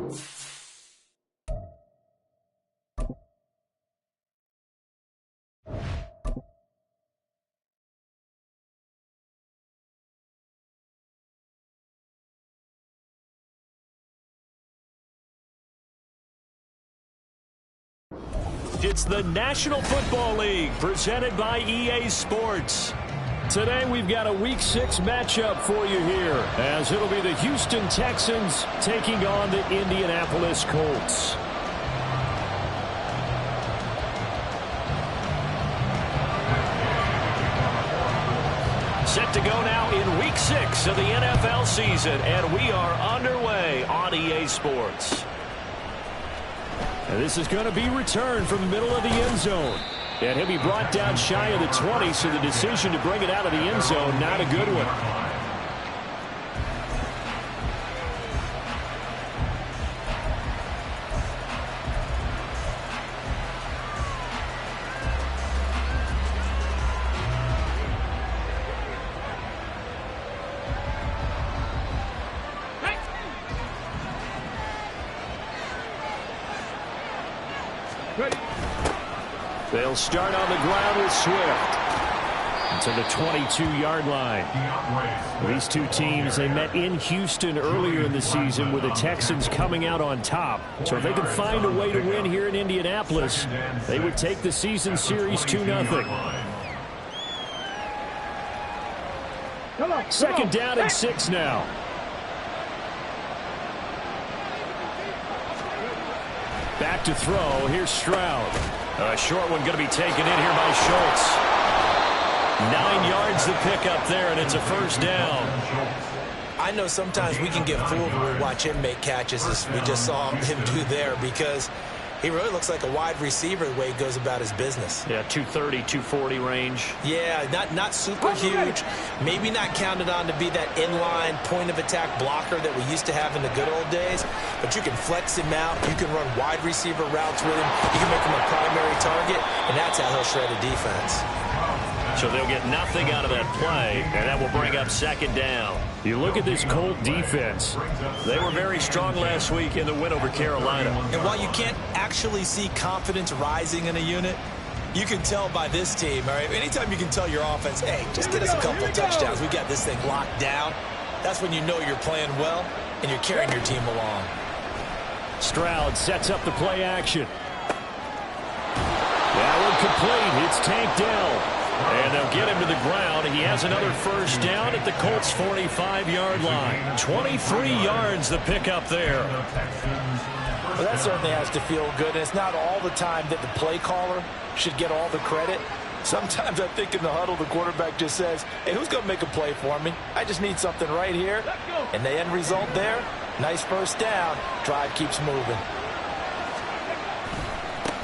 It's the National Football League presented by EA Sports. Today we've got a Week 6 matchup for you here, as it'll be the Houston Texans taking on the Indianapolis Colts. Set to go now in Week 6 of the NFL season, and we are underway on EA Sports. And this is going to be returned from the middle of the end zone. And he'll be brought down shy of the 20, so the decision to bring it out of the end zone, not a good one. They'll start on the ground with Swift to the 22-yard line. These two teams, they met in Houston earlier in the season with the Texans coming out on top. So if they can find a way to win here in Indianapolis, they would take the season series 2-0. Second down and 6 now. Back to throw. Here's Stroud. A short one going to be taken in here by Schultz. 9 yards the pick up there, and it's a first down. I know sometimes we can get fooled when we watch him make catches, as we just saw him do there, because he really looks like a wide receiver the way he goes about his business. Yeah, 230, 240 range. Yeah, not super huge. Maybe not counted on to be that inline point-of-attack blocker that we used to have in the good old days. But you can flex him out. You can run wide receiver routes with him. You can make him a primary target, and that's how he'll shred a defense. So they'll get nothing out of that play, and that will bring up second down. You look at this Colt defense. They were very strong last week in the win over Carolina. And while you can't actually see confidence rising in a unit, you can tell by this team, all right? Anytime you can tell your offense, hey, just get us a couple touchdowns. We got this thing locked down. That's when you know you're playing well and you're carrying your team along. Stroud sets up the play action. That one complete. It's tanked down. And they'll get him to the ground. He has another first down at the Colts' 45-yard line. 23 yards the pickup there. Well, that certainly has to feel good. And it's not all the time that the play caller should get all the credit. Sometimes I think in the huddle, the quarterback just says, hey, who's going to make a play for me? I just need something right here. And the end result there, nice first down. Drive keeps moving.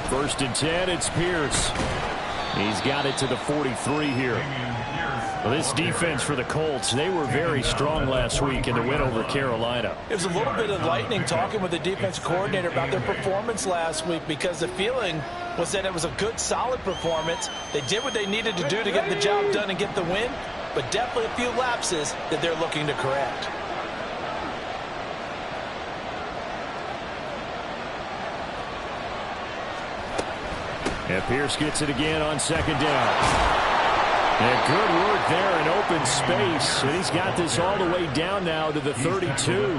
1st and 10, it's Pierce. He's got it to the 43 here. Well, this defense for the Colts, they were very strong last week in the win over Carolina. It was a little bit enlightening talking with the defense coordinator about their performance last week, because the feeling was that it was a good, solid performance. They did what they needed to do to get the job done and get the win, but definitely a few lapses that they're looking to correct. And Pierce gets it again on second down. And good work there in open space. And he's got this all the way down now to the 32.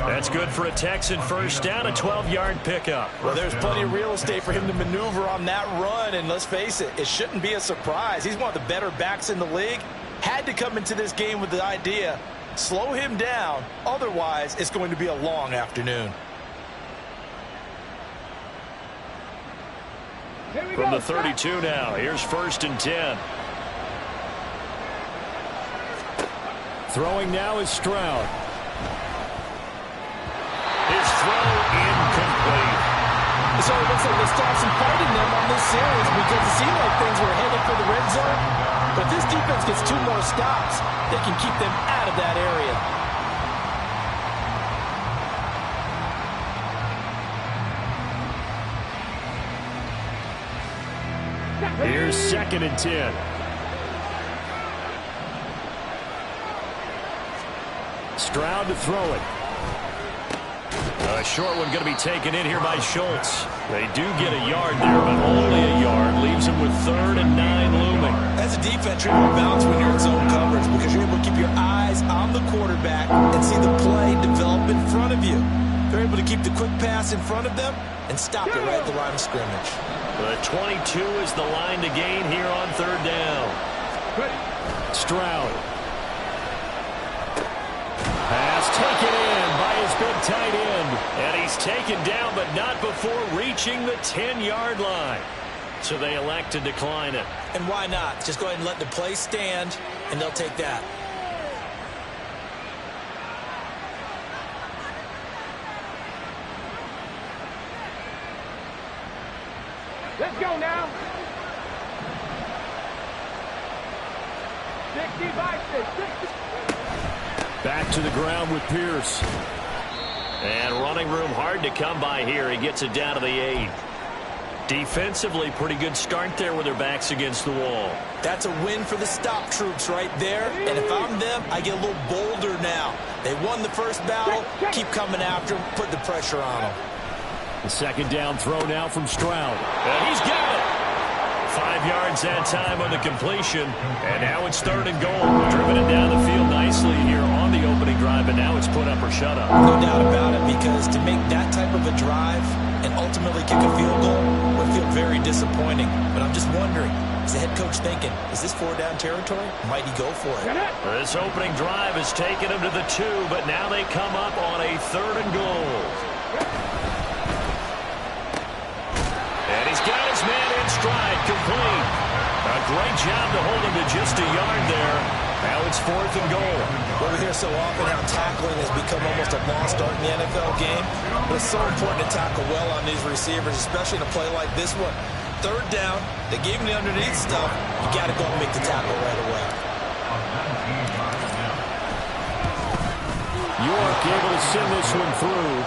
That's good for a Texan first down, a 12-yard pickup. Well, there's plenty of real estate for him to maneuver on that run. And let's face it, it shouldn't be a surprise. He's one of the better backs in the league. Had to come into this game with the idea, slow him down. Otherwise, it's going to be a long afternoon. From the 32 now, here's 1st and 10. Throwing now is Stroud. His throw incomplete. So it looks like they stopped some fighting them on this series, because it seemed like things were headed for the red zone. But if this defense gets 2 more stops, they can keep them out of that area. Here's 2nd and 10. Stroud to throw it. A short one going to be taken in here by Schultz. They do get a yard there, but only a yard. Leaves them with 3rd and 9 looming. As a defense, you're able to bounce when you're in zone coverage because you're able to keep your eyes on the quarterback and see the play develop in front of you. They're able to keep the quick pass in front of them and stop it right at the line of scrimmage. The 22 is the line to gain here on 3rd down. Stroud. Pass taken in by his big tight end. And he's taken down, but not before reaching the 10-yard line. So they elect to decline it. And why not? Just go ahead and let the play stand, and they'll take that. Let's go now. 60. Back to the ground with Pierce. And running room hard to come by here. He gets it down to the 8. Defensively, pretty good start there with their backs against the wall. That's a win for the stop troops right there. And if I'm them, I get a little bolder now. They won the first battle. Keep coming after them. Put the pressure on them. The 2nd down throw now from Stroud. And he's got it. 5 yards that time on the completion. And now it's 3rd and goal. Driven it down the field nicely here on the opening drive. And now it's put up or shut up. No doubt about it, because to make that type of a drive and ultimately kick a field goal would feel very disappointing. But I'm just wondering, is the head coach thinking, is this 4-down territory? Might he go for it? This opening drive has taken him to the 2, but now they come up on a 3rd and goal. And he's got his man in stride, complete. A great job to hold him to just a yard there. Now it's 4th and goal. Well, we hear so often how tackling has become almost a lost art in the NFL game. But it's so important to tackle well on these receivers, especially in a play like this one. 3rd down, they gave him the underneath stuff. You got to go and make the tackle right away. York able to send this one through.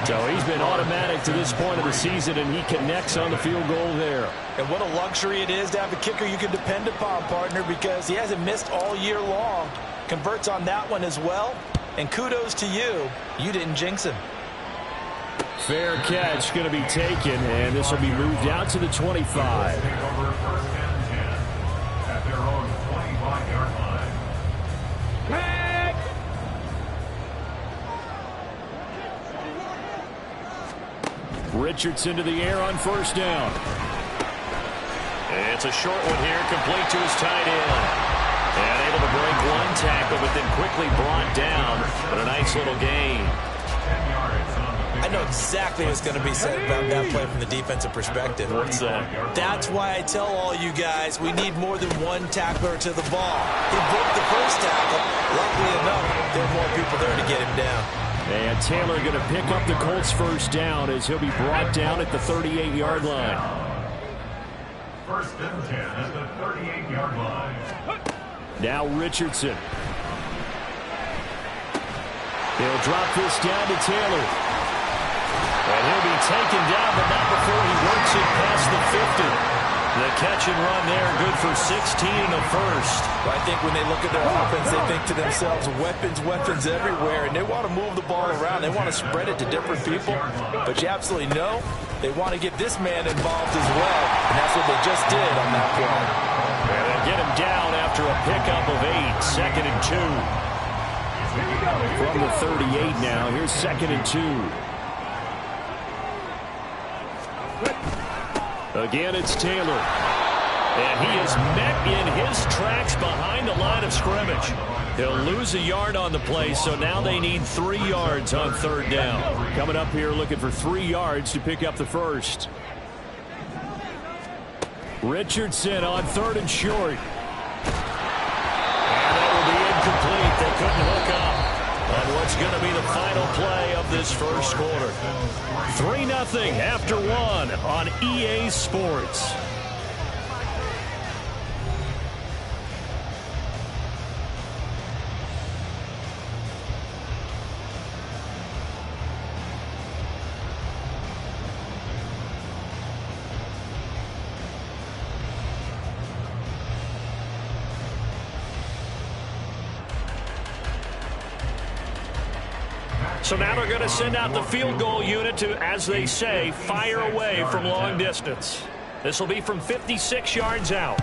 So he's been automatic to this point of the season, and he connects on the field goal there. And what a luxury it is to have a kicker you can depend upon, partner, because he hasn't missed all year long. Converts on that one as well. And kudos to you. You didn't jinx him. Fair catch going to be taken, and this will be moved out to the 25. At their own 25-yard line. Richardson to the air on 1st down. It's a short one here, complete to his tight end. And able to break one tackle, but then quickly brought down. But a nice little gain. I know exactly what's going to be said about that play from the defensive perspective. What's that? That's why I tell all you guys we need more than one tackler to the ball. He broke the first tackle. Luckily enough, there are more people there to get him down. And Taylor going to pick up the Colts' 1st down as he'll be brought down at the 38-yard line. 1st and 10 at the 38-yard line. Now Richardson. He'll drop this down to Taylor. And he'll be taken down, but not before he works it past the 50. The catch and run there, good for 16 and a 1st. Well, I think when they look at their offense, they think to themselves, weapons everywhere, and they want to move the ball around. They want to spread it to different people, but you absolutely know they want to get this man involved as well, and that's what they just did on that play. And they get him down after a pickup of 8, 2nd and 2. From the 38 now, here's 2nd and 2. Again, it's Taylor. And he is met in his tracks behind the line of scrimmage. He'll lose a yard on the play, so now they need 3 yards on 3rd down. Coming up here looking for 3 yards to pick up the 1st. Richardson on 3rd and short. And that will be incomplete. They couldn't hook up on what's going to be the final play of this 1st quarter. 3-0 after 1 on EA Sports. So now they're going to send out the field goal unit to, as they say, fire away from long distance. This will be from 56 yards out.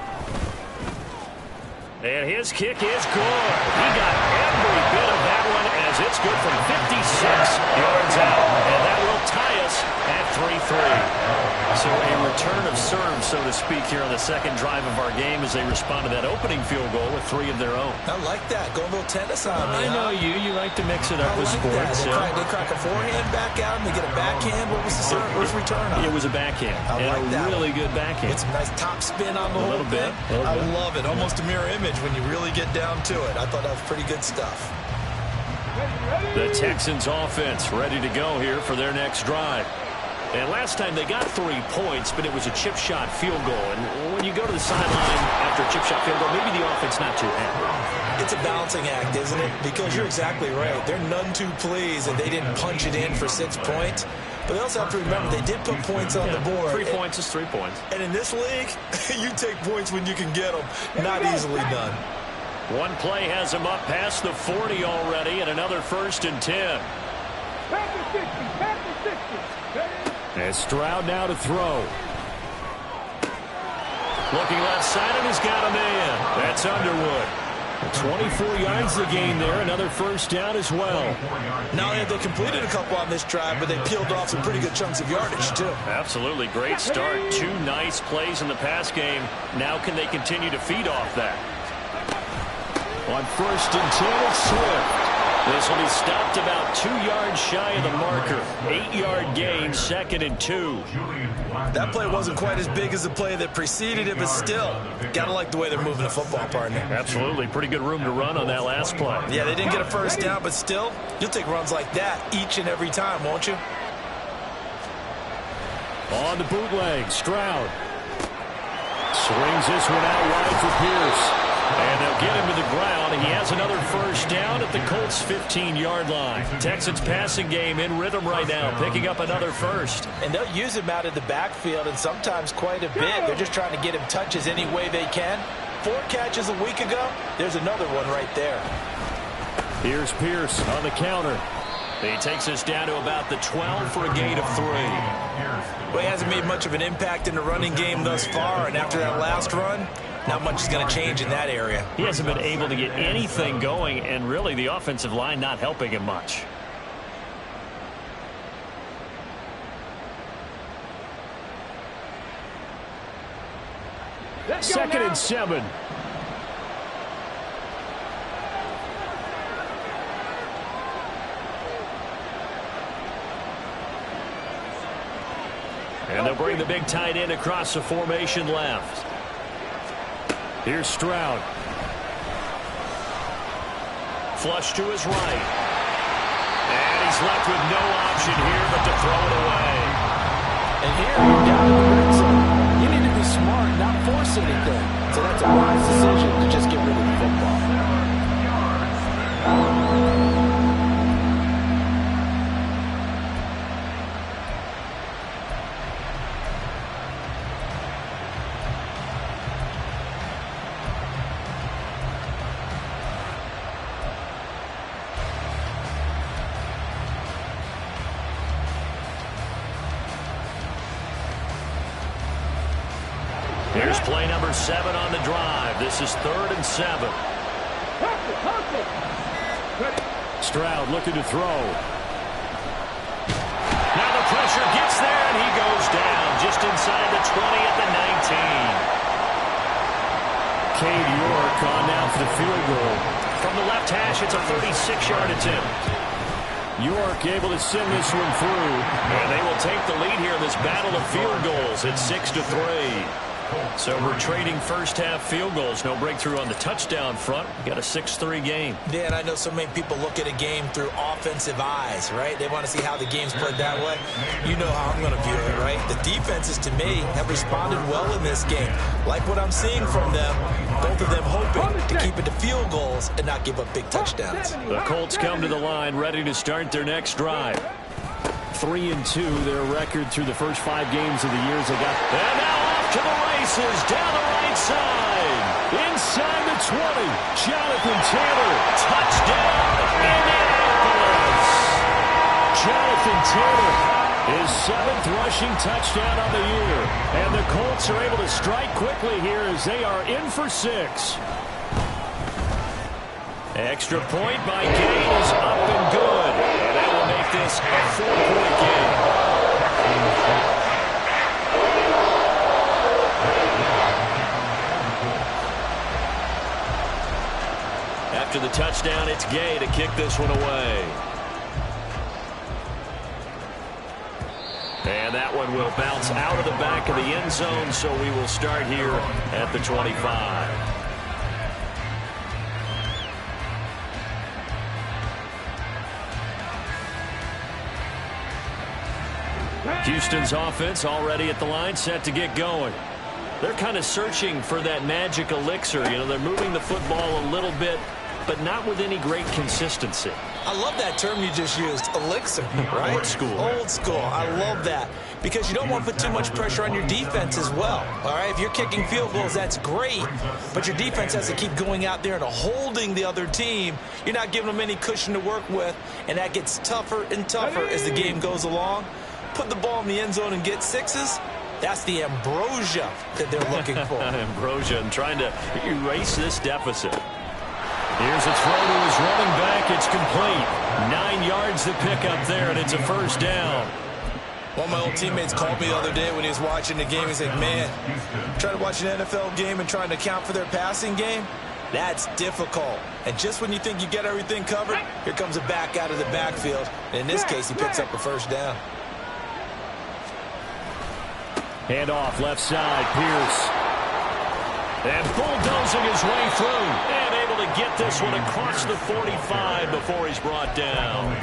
And his kick is good. He got every bit of that one as it's good from 56 yards out. And that will tie us at 3-3. So a return of serve, so to speak, here on the second drive of our game as they respond to that opening field goal with 3 of their own. I like that. Go a little tennis on me. I know you. You like to mix it up with sports. They crack a forehand back out and they get a backhand. What was the serve? Where's return on? It was a backhand. I like that. A really good backhand. With some nice top spin on the whole thing. I love it. Almost a mirror image when you really get down to it. I thought that was pretty good stuff. The Texans offense ready to go here for their next drive. And last time they got 3 points, but it was a chip shot field goal. And when you go to the sideline after a chip shot field goal, maybe the offense not too happy. It's a balancing act, isn't it? Because you're exactly right. They're none too pleased that they didn't punch it in for 6 points. But they also have to remember they did put points on the board. 3 points is 3 points. And in this league, you take points when you can get them. Not easily done. One play has him up past the 40 already, and another 1st and 10. And Stroud now to throw. Looking left side, and he's got a man. That's Underwood. 24 yards the gain there. Another 1st down as well. Not only have they completed a couple on this drive, but they peeled off some pretty good chunks of yardage, too. Absolutely. Great start. 2 nice plays in the pass game. Now can they continue to feed off that? On 1st and 10, it's Swift. This will be stopped about 2 yards shy of the marker. 8-yard gain, 2nd and 2. That play wasn't quite as big as the play that preceded it, but still, gotta like the way they're moving the football, partner. Absolutely. Pretty good room to run on that last play. Yeah, they didn't get a 1st down, but still, you'll take runs like that each and every time, won't you? On the bootleg, Stroud. Swings this one out wide for Pierce. And they'll get him to the ground. He has another 1st down at the Colts' 15-yard line. Texans passing game in rhythm right now, picking up another 1st. And they'll use him out of the backfield, and sometimes quite a bit. They're just trying to get him touches any way they can. 4 catches a week ago. There's another one right there. Here's Pierce on the counter. He takes us down to about the 12 for a gain of 3. Well, he hasn't made much of an impact in the running game thus far, and after that last run, not much is going to change in that area. He hasn't been able to get anything going, and really the offensive line not helping him much. Second and 7. And they'll bring the big tight end across the formation left. Here's Stroud. Flush to his right. And he's left with no option here but to throw it away. And here you're down in the red zone. You need to be smart, not force anything. So that's a wise decision to just get rid of the football. Here's play number 7 on the drive. This is 3rd and 7. Stroud looking to throw. Now the pressure gets there, and he goes down just inside the 20 at the 19. Cade York on now for the field goal. From the left hash, it's a 36-yard attempt. York able to send this one through, and they will take the lead here in this battle of field goals. It's 6-3. So we're trading first-half field goals. No breakthrough on the touchdown front. We got a 6-3 game. Yeah, and I know so many people look at a game through offensive eyes, right? They want to see how the game's played that way. You know how I'm going to view it, right? The defenses, to me, have responded well in this game. Like what I'm seeing from them, both of them hoping to keep it to field goals and not give up big touchdowns. The Colts come to the line ready to start their next drive. 3-2, their record through the first 5 games of the years they got. And now off to the races, down the right side. Inside the 20, Jonathan Taylor. Touchdown, Indianapolis. Jonathan Taylor, his 7th rushing touchdown on the year. And the Colts are able to strike quickly here as they are in for 6. Extra point by Gay is up and good. And that will make this a 4-point game. After the touchdown, it's Gay to kick this one away. And that one will bounce out of the back of the end zone, so we will start here at the 25. Houston's offense already at the line, set to get going. They're kind of searching for that magic elixir. You know, they're moving the football a little bit, but not with any great consistency. I love that term you just used, elixir, right? Old school. Old school. I love that because you don't want to put too much pressure on your defense as well. All right, if you're kicking field goals, that's great, but your defense has to keep going out there and holding the other team. You're not giving them any cushion to work with, and that gets tougher and tougher as the game goes along. Put the ball in the end zone and get 6s. That's the ambrosia that they're looking for. Ambrosia and trying to erase this deficit. Here's a throw to his running back. It's complete. 9 yards to pick up there, and it's a first down. One of my old teammates called me the other day when he was watching the game. He said, man, trying to watch an NFL game and trying to account for their passing game, that's difficult. And just when you think you get everything covered, here comes a back out of the backfield. And in this case, he picks up a first down. Hand off left side, Pierce. And bulldozing his way through. And able to get this one across the 45 before he's brought down.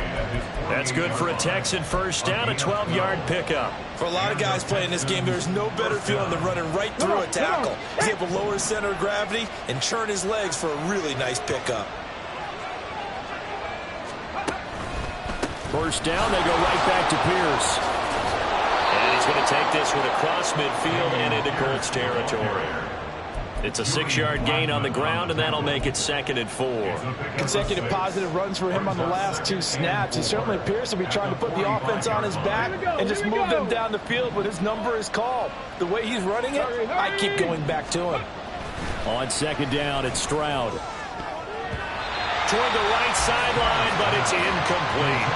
That's good for a Texan first down, a 12-yard pickup. For a lot of guys playing this game, there's no better feeling than running right through a tackle. He's able to lower his center of gravity and churn his legs for a really nice pickup. First down, they go right back to Pierce. And he's going to take this one across midfield and into Colts territory. It's a 6-yard gain on the ground, and that'll make it 2nd and 4. Consecutive positive runs for him on the last 2 snaps. He certainly appears to be trying to put the offense on his back and just move them down the field when his number is called. The way he's running it, I keep going back to him. On 2nd down, it's Stroud. Toward the right sideline, but it's incomplete.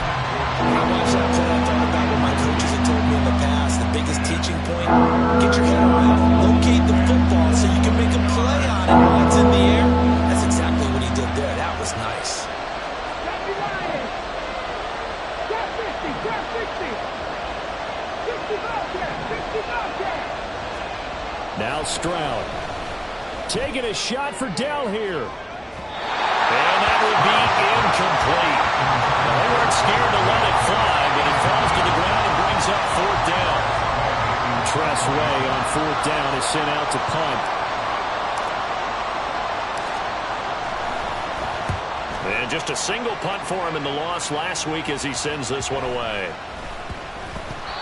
I watched that play. I thought about what my coaches had told me in the past. The biggest teaching point, get your head around, locate the football so you can make a play on it while it's in the air. That's exactly what he did there. That was nice. Now Stroud taking a shot for Dell here. And that will be incomplete. They weren't scared to let it fly, but it falls to the ground and brings up 4th down. Tress Way on 4th down is sent out to punt. And just a single punt for him in the loss last week as he sends this one away.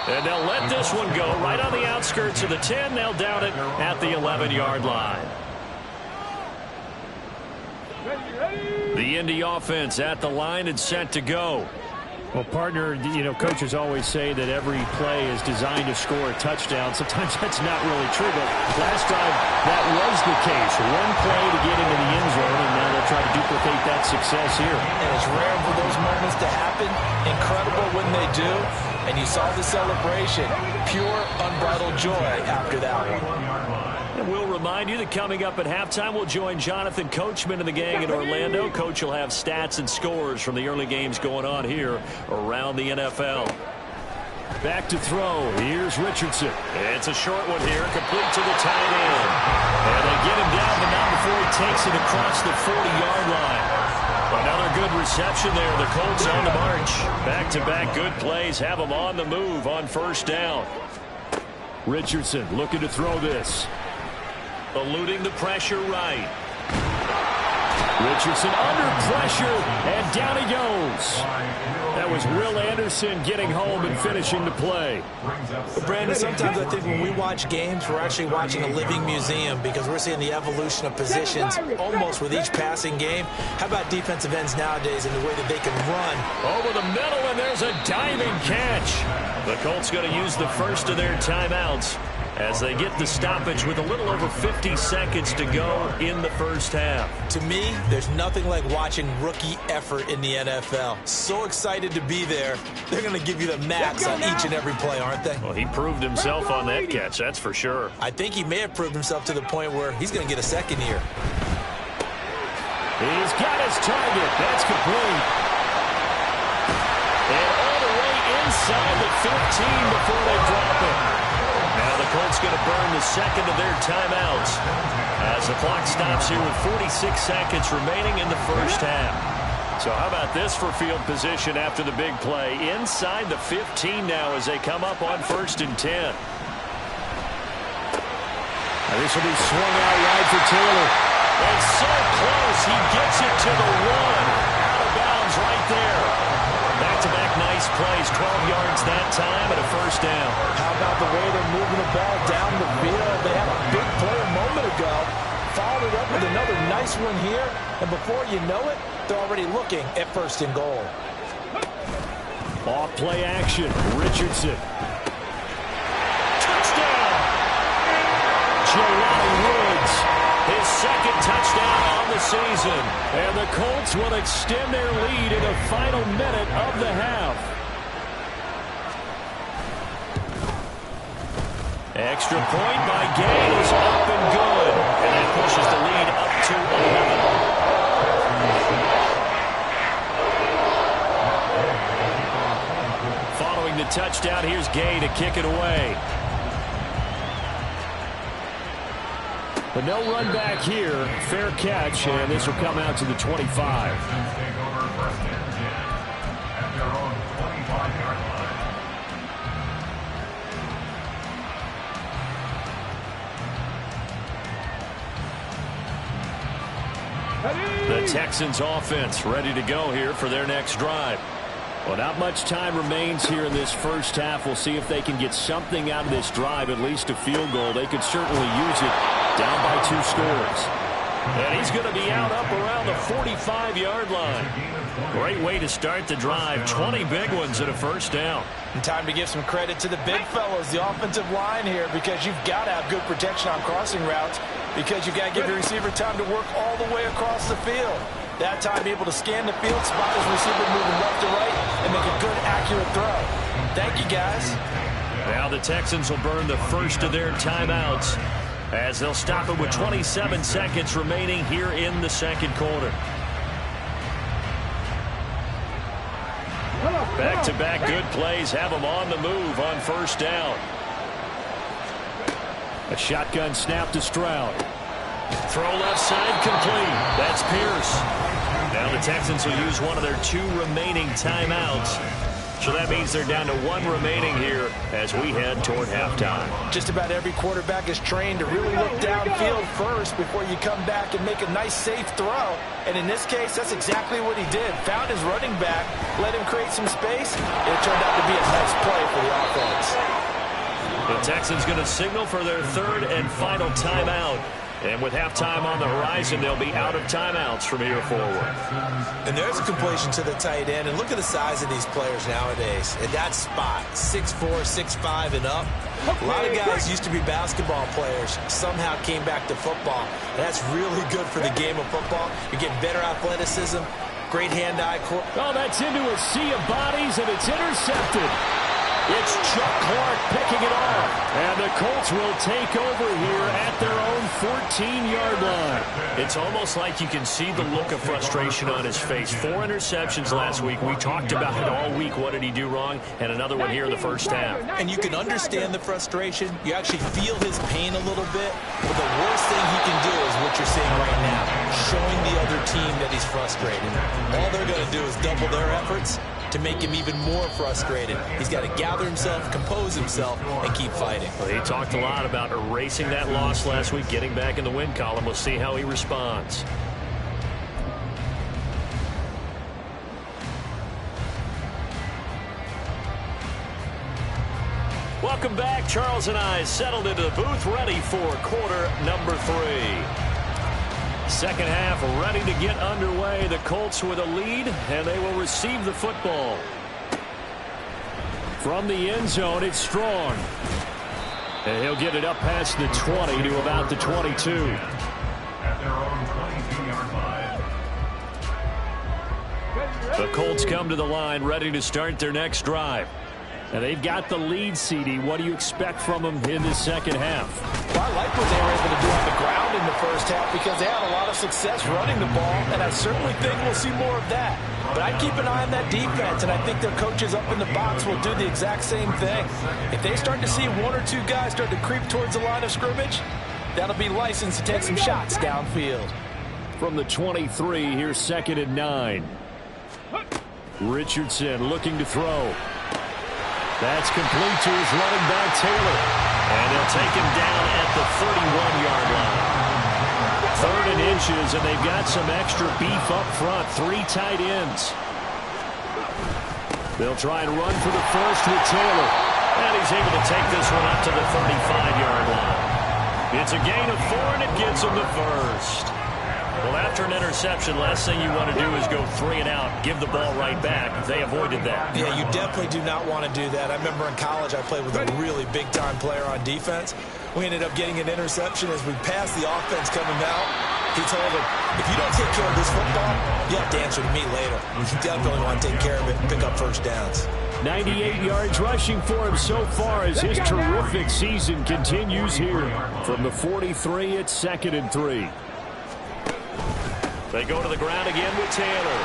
And they'll let this one go right on the outskirts of the 10. They'll down it at the 11-yard line. The Indy offense at the line and set to go. Well, partner, you know, coaches always say that every play is designed to score a touchdown. Sometimes that's not really true, but last time that was the case. One play to get into the end zone, and now they'll try to duplicate that success here. And it's rare for those moments to happen. Incredible when they do. And you saw the celebration. Pure, unbridled joy after that one. And we'll remind you that coming up at halftime, we'll join Jonathan Coachman and the gang in Orlando. Coach will have stats and scores from the early games going on here around the NFL. Back to throw. Here's Richardson. It's a short one here, complete to the tight end. And they get him down, but not before he takes it across the 40-yard line. Another good reception there. The Colts on the march. Back-to-back good plays have them on the move on first down. Richardson looking to throw this. Eluding the pressure right. Richardson under pressure, and down he goes. That was Will Anderson getting home and finishing the play. Well, Brandon, sometimes I think when we watch games, we're actually watching a living museum because we're seeing the evolution of positions almost with each passing game. How about defensive ends nowadays and the way that they can run? Over the middle, and there's a diving catch. The Colts going to use the first of their timeouts as they get the stoppage with a little over 50 seconds to go in the first half. To me, there's nothing like watching rookie effort in the NFL. So excited to be there. They're going to give you the max on each and every play, aren't they? Well, he proved himself on that catch, that's for sure. I think he may have proved himself to the point where he's going to get a second here. He's got his target. That's complete. And all the way inside the 15 before they drop it. Now the Colts going to burn the second of their timeouts as the clock stops here with 46 seconds remaining in the first half. So how about this for field position after the big play? Inside the 15 now as they come up on 1st and 10. Now this will be swung out wide for Taylor. And so close, he gets it to the 1. Out of bounds right there. Back-to-back nice plays, 12 yards that time and a first down. How about the way they're moving the ball down the field? They had a big play a moment ago, followed it up with another nice one here, and before you know it, they're already looking at 1st and goal. Off play action, Richardson. Touchdown! Jelani Woods, his second touchdown on the season. And the Colts will extend their lead in the final minute of the half. Extra point by Gay is up and good. And that pushes the lead up to 11. Following the touchdown, here's Gay to kick it away. But no run back here. Fair catch, and this will come out to the 25. Take over 1st and 10 at their own 25-yard line. The Texans offense ready to go here for their next drive. Well, not much time remains here in this first half. We'll see if they can get something out of this drive, at least a field goal. They could certainly use it. Down by 2 scores. And he's going to be out up around the 45-yard line. Great way to start the drive. 20 big ones and a first down. And time to give some credit to the big fellas, the offensive line here, because you've got to have good protection on crossing routes, because you've got to give your receiver time to work all the way across the field. That time, be able to scan the field, spot his receiver moving left to right, and make a good, accurate throw. Thank you, guys. Now the Texans will burn the first of their timeouts as they'll stop it with 27 seconds remaining here in the second quarter. Back-to-back good plays have them on the move on first down. A shotgun snap to Stroud. Throw left side complete. That's Pierce. Now the Texans will use one of their 2 remaining timeouts. So that means they're down to 1 remaining here as we head toward halftime. Just about every quarterback is trained to really look downfield first before you come back and make a nice, safe throw. And in this case, that's exactly what he did. Found his running back, let him create some space, and it turned out to be a nice play for the offense. The Texans going to signal for their 3rd and final timeout. And with halftime on the horizon, they'll be out of timeouts from here forward. And there's a completion to the tight end. And look at the size of these players nowadays. At that spot, 6'4", 6'5", and up. A lot of guys used to be basketball players, somehow came back to football. And that's really good for the game of football. You're getting better athleticism, great hand-eye core. Oh, that's into a sea of bodies, and it's intercepted. It's Chuck Clark picking it off. And the Colts will take over here at their own 14-yard line. It's almost like you can see the look of frustration on his face. 4 interceptions last week. We talked about it all week. What did he do wrong? And another one here in the first half. And you can understand the frustration. You actually feel his pain a little bit. But the worst thing he can do is what you're seeing right now, showing the other team that he's frustrated. All they're going to do is double their efforts to make him even more frustrated. He's got to gather himself, compose himself, and keep fighting. Well, he talked a lot about erasing that loss last week, getting back in the win column. We'll see how he responds. Welcome back. Charles and I settled into the booth, ready for quarter number 3. Second half ready to get underway. The Colts with a lead, and they will receive the football. From the end zone, it's Strong. And he'll get it up past the 20 to about the 22. At their own 22-yard line. The Colts come to the line, ready to start their next drive. And they've got the lead, CD. What do you expect from them in the second half? Well, I like what they were able to do on the ground in the first half because they had a lot of success running the ball, and I certainly think we'll see more of that. But I keep an eye on that defense, and I think their coaches up in the box will do the exact same thing. If they start to see 1 or 2 guys start to creep towards the line of scrimmage, that'll be licensed to take some shots downfield. From the 23, here's 2nd and 9. Richardson looking to throw. That's complete to his running back, Taylor. And they'll take him down at the 31-yard line. 3rd and inches, and they've got some extra beef up front. 3 tight ends. They'll try and run for the first with Taylor. And he's able to take this one up to the 35-yard line. It's a gain of 4, and it gets him the first. Well, after an interception, last thing you want to do is go 3 and out, give the ball right back. They avoided that. Yeah, you definitely do not want to do that. I remember in college I played with a really big-time player on defense. We ended up getting an interception as we passed the offense coming out. He told him, if you don't take care of this football, you have to answer to me later. You definitely want to take care of it and pick up first downs. 98 yards rushing for him so far as his terrific season continues here. From the 43, it's 2nd and 3. They go to the ground again with Taylor.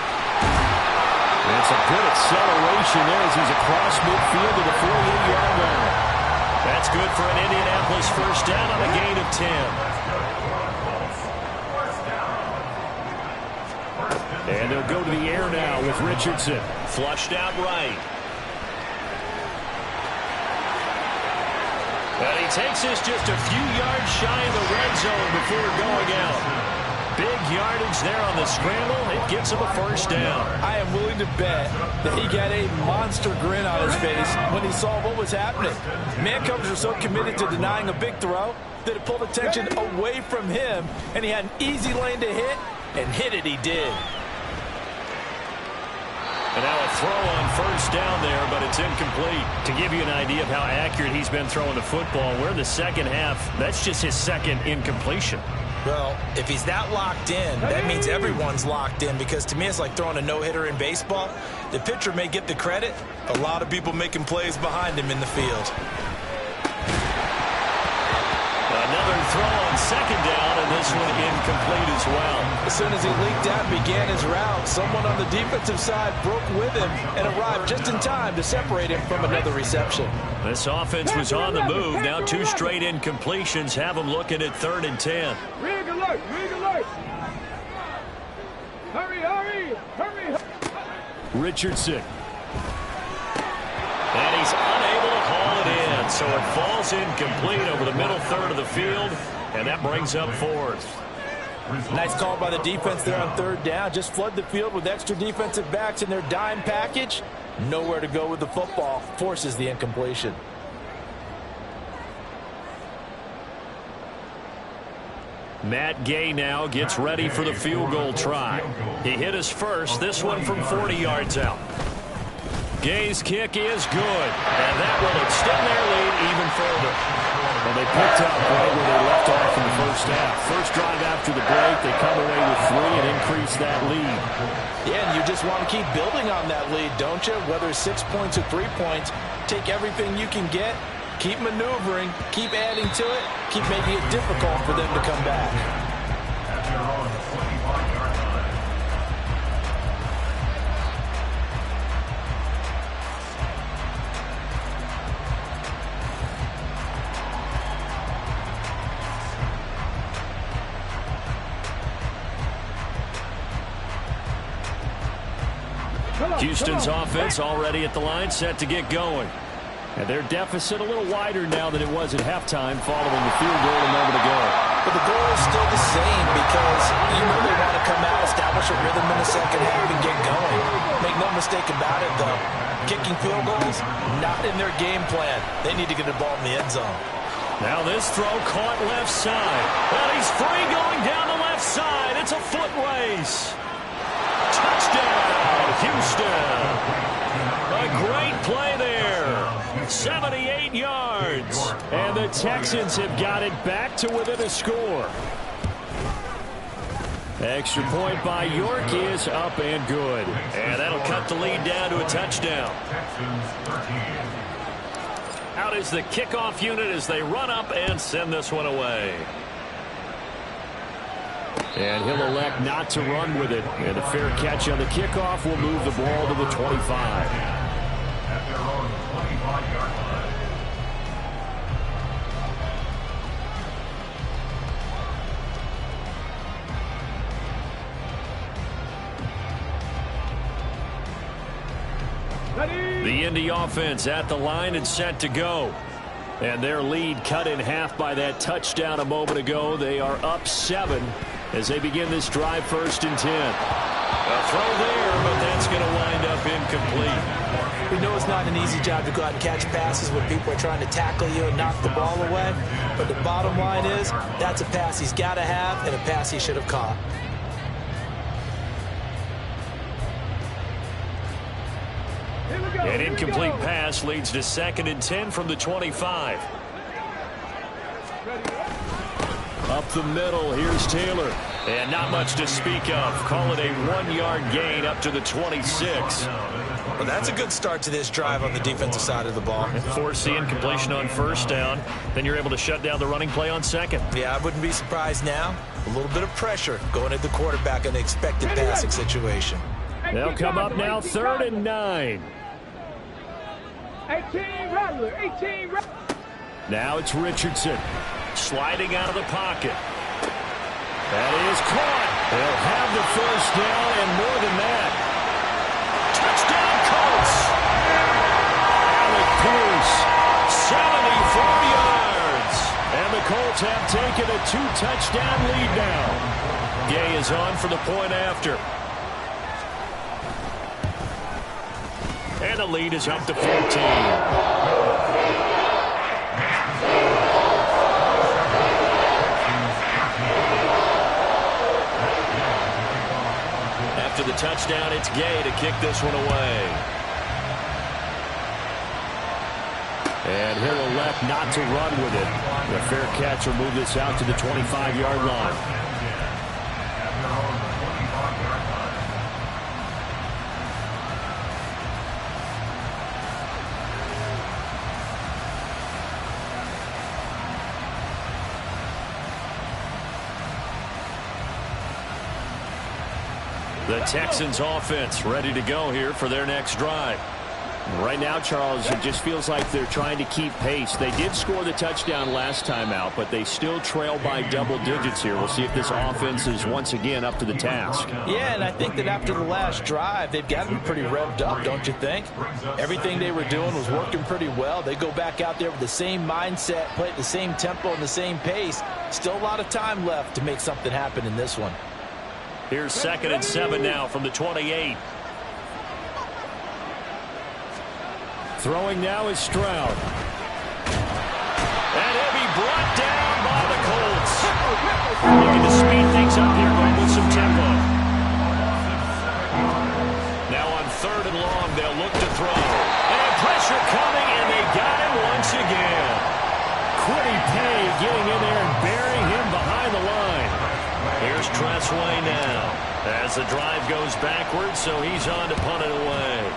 And it's a good acceleration there as he's across midfield to the 48-yard line. That's good for an Indianapolis first down on a gain of 10. And they'll go to the air now with Richardson. Flushed out right. And he takes this just a few yards shy of the red zone before going out. Big yardage there on the scramble. It gets him a first down. I am willing to bet that he got a monster grin on his face when he saw what was happening. Man-covers are so committed to denying a big throw that it pulled attention away from him, and he had an easy lane to hit, and hit it he did. And now a throw on first down there, but it's incomplete. To give you an idea of how accurate he's been throwing the football, we're in the second half. That's just his 2nd incompletion. Well, if he's that locked in, that means everyone's locked in, because to me it's like throwing a no-hitter in baseball. The pitcher may get the credit, a lot of people making plays behind him in the field. Another throw on 2nd down, and this one incomplete as well. As soon as he leaked out and began his route, someone on the defensive side broke with him and arrived just in time to separate him from another reception. This offense was on the move. Now 2 straight incompletions have them looking at 3rd and 10. Rig alert! Rig alert! Hurry, hurry! Hurry! Richardson. And he's unable to haul it in, so it falls incomplete over the middle 3rd of the field, and that brings up 4th. Nice call by the defense there on 3rd down. Just flood the field with extra defensive backs in their dime package. Nowhere to go with the football. Forces the incompletion. Matt Gay now gets ready for the field goal try. He hit his first, this one from 40 yards out. Gay's kick is good, and that will extend their lead even further. Well, they picked up right where they left off in the first half. First drive after the break, they come away with 3 and increase that lead. Yeah, and you just want to keep building on that lead, don't you? Whether it's 6 points or 3 points, take everything you can get, keep maneuvering, keep adding to it, keep making it difficult for them to come back. At their own 25-yard line. Houston's offense already at the line, set to get going. And their deficit a little wider now than it was at halftime following the field goal a moment ago. But the goal is still the same because you know they want to come out, establish a rhythm in the second half, and get going. Make no mistake about it, though. Kicking field goals, not in their game plan. They need to get the ball in the end zone. Now this throw caught left side. Well, he's free going down the left side. It's a foot race. Touchdown, Houston. A great play there. 78 yards. And the Texans have got it back to within a score. Extra point by York is up and good. And that'll cut the lead down to a touchdown. Out is the kickoff unit as they run up and send this one away. And he'll elect not to run with it. And a fair catch on the kickoff will move the ball to the 25. At their own 25-yard line. The Indy offense at the line and set to go. And their lead cut in half by that touchdown a moment ago. They are up 7 as they begin this drive, 1st and 10. A throw there, but that's going to wind up incomplete. We know it's not an easy job to go out and catch passes when people are trying to tackle you and knock the ball away. But the bottom line is that's a pass he's got to have and a pass he should have caught. An incomplete pass leads to 2nd and 10 from the 25. Up the middle, here's Taylor. And not much to speak of. Call it a 1-yard gain up to the 26. Well, that's a good start to this drive on the defensive side of the ball. Force the incompletion on 1st down. Then you're able to shut down the running play on 2nd. Yeah, I wouldn't be surprised now. A little bit of pressure going at the quarterback in the expected passing situation. They'll come up now 3rd and 9. 18 Rattler, 18 Rattler. Now it's Richardson sliding out of the pocket. That is caught. They'll have the 1st down and more than that. Touchdown Colts. Alec Pierce, 74 yards. And the Colts have taken a 2-touchdown lead now. Gay is on for the point after. And the lead is up to 14. After the touchdown, it's Gay to kick this one away. And he'll elect not to run with it. The fair catch will move this out to the 25-yard line. The Texans offense ready to go here for their next drive. Right now, Charles, it just feels like they're trying to keep pace. They did score the touchdown last time out, but they still trail by double digits here. We'll see if this offense is once again up to the task. Yeah, and I think that after the last drive, they've gotten pretty revved up, don't you think? Everything they were doing was working pretty well. They go back out there with the same mindset, play at the same tempo and the same pace. Still a lot of time left to make something happen in this one. Here's 2nd and 7 now from the 28. Throwing now is Stroud. And he'll be brought down by the Colts. Looking to speed things up here, going with some tempo. Now on 3rd and long, they'll look to throw. And pressure coming, and they got him once again. Quiddy Pay getting in there and burying him behind the line. Here's Tressway now as the drive goes backwards, so he's on to punt it away.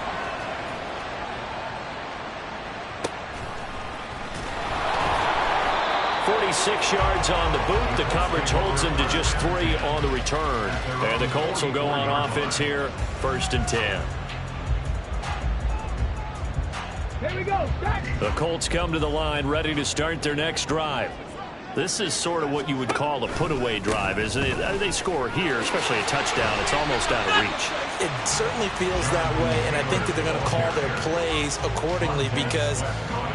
.46 yards on the boot. The coverage holds him to just 3 on the return. And the Colts will go on offense here, 1st and 10. Here we go. Start. The Colts come to the line ready to start their next drive. This is sort of what you would call a put-away drive, isn't it? They score here, especially a touchdown. It's almost out of reach. It certainly feels that way, and I think that they're going to call their plays accordingly, because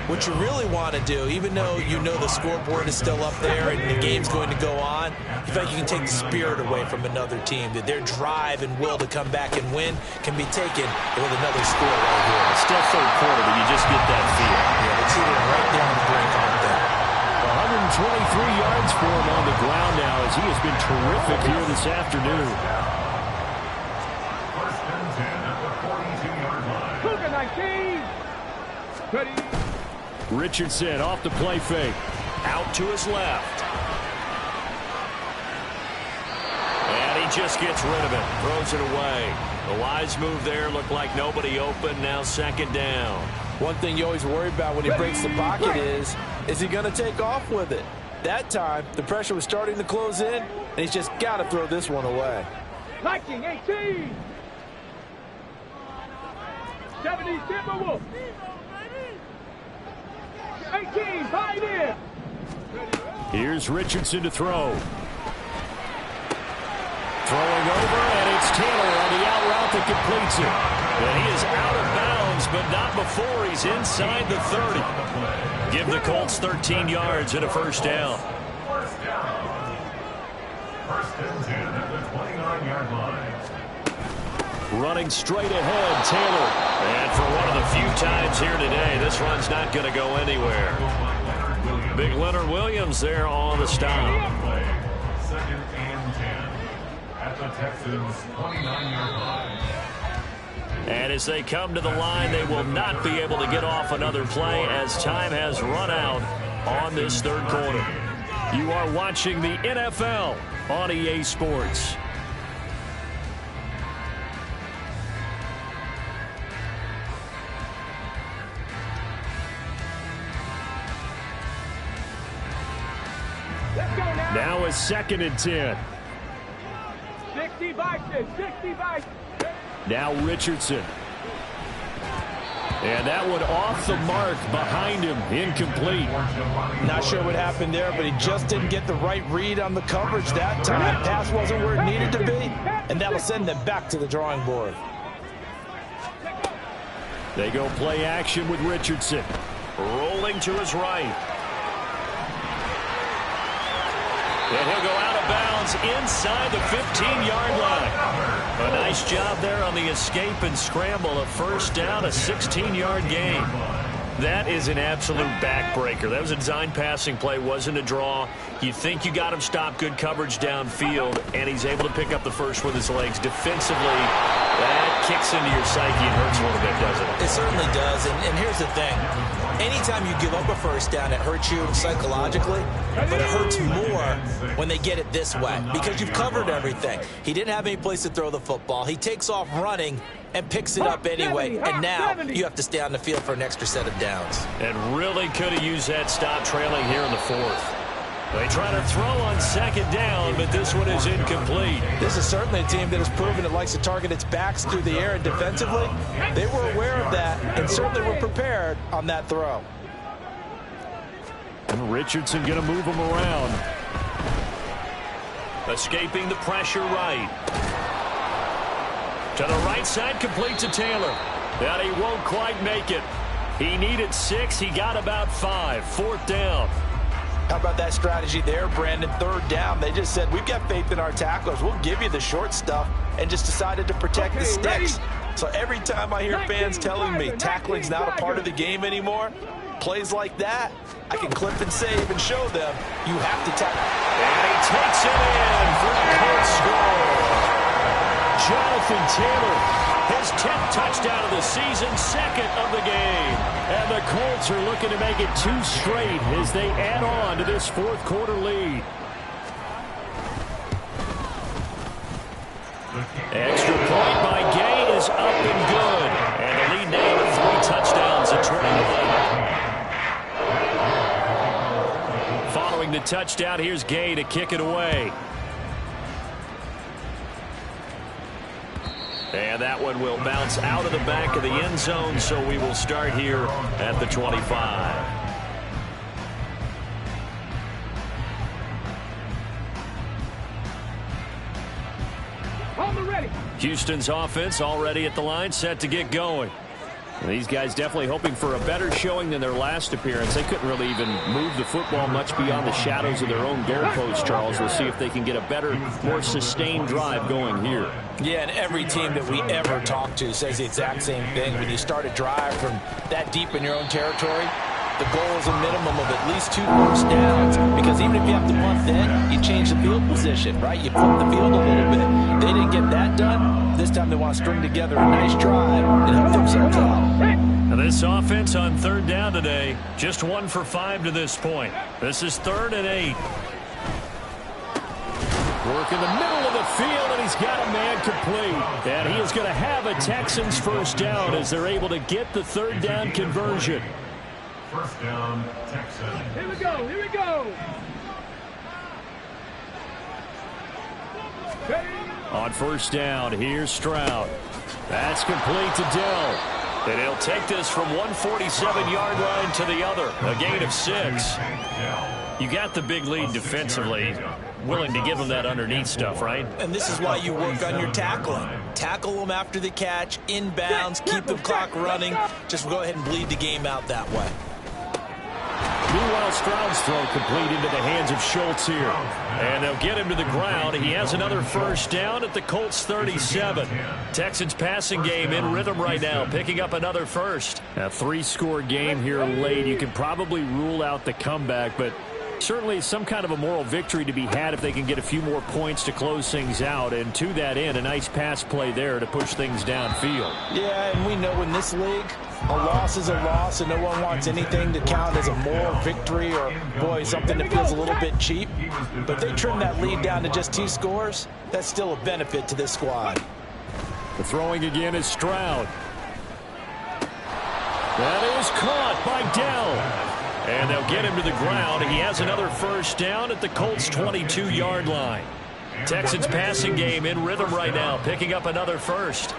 what you really want to do, even though you know the scoreboard is still up there and the game's going to go on, you feel like you can take the spirit away from another team, that their drive and will to come back and win can be taken with another score right here. It's still third quarter, but you just get that feel. Yeah, they're cheating right there on the brink, aren't they? 123 yards for him on the ground now, as he has been terrific here this afternoon. First and 10 at the 42-yard line. Cougar 19. Ready. Richardson off the play fake. Out to his left. And he just gets rid of it. Throws it away. The wise move there. Looked like nobody open. Now second down. One thing you always worry about when he breaks the pocket is he going to take off with it? That time, the pressure was starting to close in, and he's just got to throw this one away. Viking 18. 70 Timberwolves. 18 Pioneer. Here's Richardson to throw. Throwing over, and it's Taylor on the out route that completes it. And he is out of bounds, but not before he's inside the 30. Give the Colts 13 yards and a first down. First down. First and 10 at the 29-yard line. Running straight ahead, Taylor. And for one of the few times here today, this run's not going to go anywhere. Big Leonard Williams there on the stop. Second and 10 at the Texans' 29-yard line. And as they come to the line, they will not be able to get off another play as time has run out on this third quarter. You are watching the NFL on EA Sports. Now is second and 10. 60 Vikings. 60 Vikings. Now Richardson. And that one off the mark behind him, incomplete. Not sure what happened there, but he just didn't get the right read on the coverage that time. Pass wasn't where it needed to be, and that'll send them back to the drawing board. They go play action with Richardson. Rolling to his right. And he'll go out of bounds inside the 15-yard line. A nice job there on the escape and scramble. A first down, a 16-yard gain. That is an absolute backbreaker. That was a design passing play, wasn't a draw. You think you got him stopped, good coverage downfield, and he's able to pick up the first with his legs. Defensively, that kicks into your psyche and hurts a little bit, doesn't it? It certainly does, and here's the thing. Anytime you give up a first down, it hurts you psychologically, but it hurts more when they get it this way because you've covered everything. He didn't have any place to throw the football. He takes off running and picks it up anyway, and now you have to stay on the field for an extra set of downs. And really could have used that stop trailing here in the fourth. They try to throw on second down, but this one is incomplete. This is certainly a team that has proven it likes to target its backs through the air, and defensively, they were aware of that and certainly were prepared on that throw. And Richardson going to move him around. Escaping the pressure right. To the right side, complete to Taylor. And he won't quite make it. He needed 6. He got about 5. Fourth down. How about that strategy there, Brandon? Third down. They just said, we've got faith in our tacklers. We'll give you the short stuff, and just decided to protect the sticks. So every time I hear fans telling me tackling's not a part of the game anymore, plays like that, I can clip and save and show them you have to tackle. And he takes it in for the Colts score. Jonathan Taylor, his 10th touchdown of the season, second of the game. And the Colts are looking to make it 2 straight as they add on to this fourth quarter lead. Extra point by Gay is up and good. And the lead now to 3 touchdowns at 21. Following the touchdown, here's Gay to kick it away. And that one will bounce out of the back of the end zone, so we will start here at the 25. Houston's offense already at the line, set to get going. And these guys definitely hoping for a better showing than their last appearance. They couldn't really even move the football much beyond the shadows of their own goalpost, Charles. We'll see if they can get a better, more sustained drive going here. Yeah, and every team that we ever talk to says the exact same thing. When you start a drive from that deep in your own territory, the goal is a minimum of at least 2 first downs, because even if you have to punt then, you change the field position, right? You flip the field a little bit. They didn't get that done. This time they want to string together a nice drive and help themselves out. And this offense on 3rd down today, just 1 for 5 to this point. This is 3rd and 8. Work in the middle of the field, and he's got a man complete. And he is going to have a Texans first down as they're able to get the 3rd down conversion. First down, Texans. Here we go, here we go. On 1st down, here's Stroud. That's complete to Dell. And he'll take this from 147-yard line to the other. A gain of 6. You got the big lead defensively. Willing to give them that underneath stuff, right? And this is why you work on your tackling. Tackle them after the catch, inbounds, keep the clock running. Just go ahead and bleed the game out that way. Meanwhile, Stroud's throw complete into the hands of Schultz here. And they'll get him to the ground. He has another first down at the Colts 37. Texans passing game in rhythm right now, picking up another first. A 3-score game here late. You can probably rule out the comeback, but certainly some kind of a moral victory to be had if they can get a few more points to close things out. And to that end, a nice pass play there to push things downfield. Yeah, and we know in this league, a loss is a loss, and no one wants anything to count as a moral victory or, boy, something that feels a little bit cheap. But they trim that lead down to just 2 scores. That's still a benefit to this squad. The throwing again is Stroud. That is caught by Dell. And they'll get him to the ground. He has another first down at the Colts 22-yard line. Texans passing game in rhythm right now, picking up another first.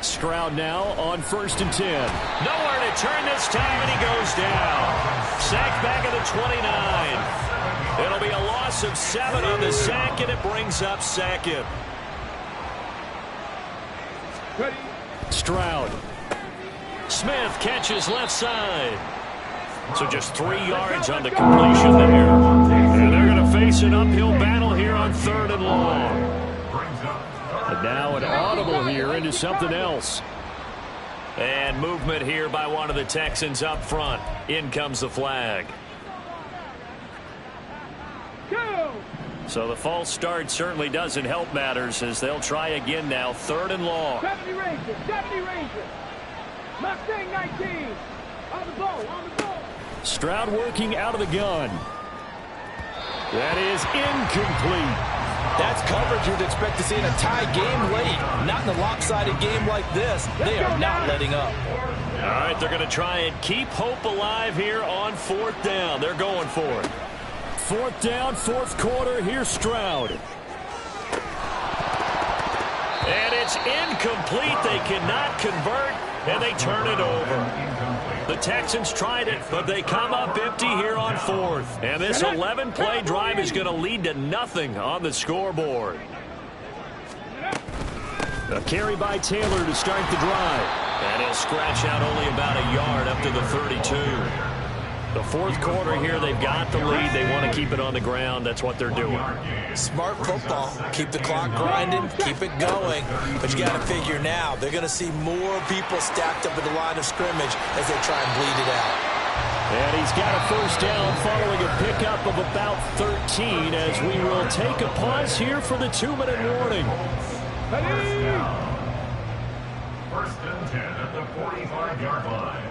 Stroud now on 1st and 10. Nowhere to turn this time, and he goes down. Sack back at the 29. It'll be a loss of 7 on the sack, and it brings up 2nd. Stroud. Smith catches left side. So just 3 yards on the completion there. And they're going to face an uphill battle here on 3rd and long. And now an audible here into something else. And movement here by one of the Texans up front. In comes the flag. So the false start certainly doesn't help matters as they'll try again now. 3rd and long. 70 Rangers, 70 Rangers. Mustang 19. On the ball, on the ball. Stroud working out of the gun. That is incomplete. That's coverage you'd expect to see in a tie game late. Not in a lopsided game like this. They are not letting up. All right, they're going to try and keep hope alive here on 4th down. They're going for it. 4th down, 4th quarter. Here's Stroud. And it's incomplete. They cannot convert, and they turn it over. The Texans tried it, but they come up empty here on 4th. And this 11-play drive is going to lead to nothing on the scoreboard. A carry by Taylor to start the drive. And he'll scratch out only about a yard up to the 32. The 4th quarter here, they've got the lead. They want to keep it on the ground. That's what they're doing. Smart football. Keep the clock grinding. Keep it going. But you got to figure now, they're going to see more people stacked up at the line of scrimmage as they try and bleed it out. And he's got a first down following a pickup of about 13 as we will take a pause here for the 2-minute warning. First and 10 at the 45-yard line.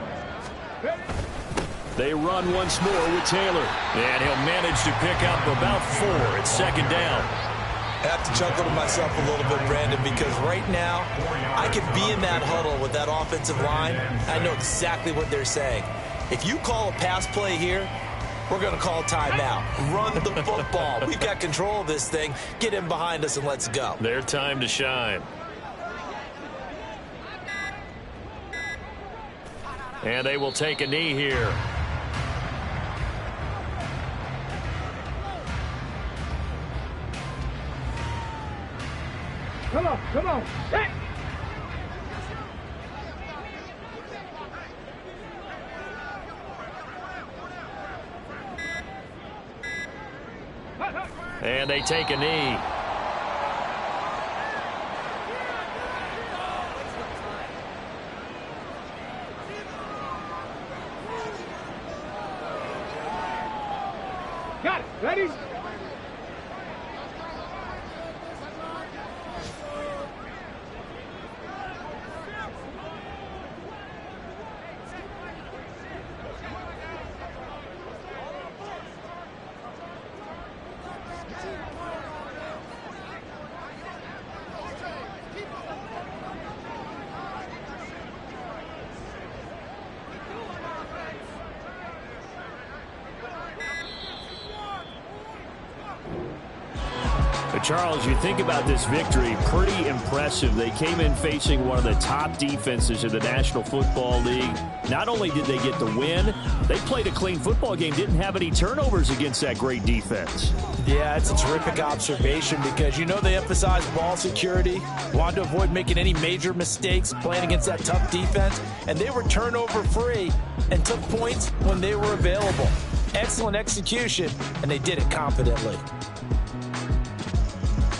They run once more with Taylor. And he'll manage to pick up about 4 at 2nd down. I have to chuckle to myself a little bit, Brandon, because right now I could be in that huddle with that offensive line. I know exactly what they're saying. If you call a pass play here, we're going to call timeout. Run the football. We've got control of this thing. Get in behind us and let's go. Their time to shine. And they will take a knee here. Come on. Hey. And they take a knee. Got it. Ready? But Charles, you think about this victory, pretty impressive. They came in facing one of the top defenses in the National Football League. Not only did they get the win, they played a clean football game, didn't have any turnovers against that great defense. Yeah, it's a terrific observation because you know they emphasize ball security, wanted to avoid making any major mistakes playing against that tough defense, and they were turnover free and took points when they were available. Excellent execution, and they did it confidently.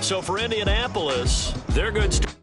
So for Indianapolis, they're good.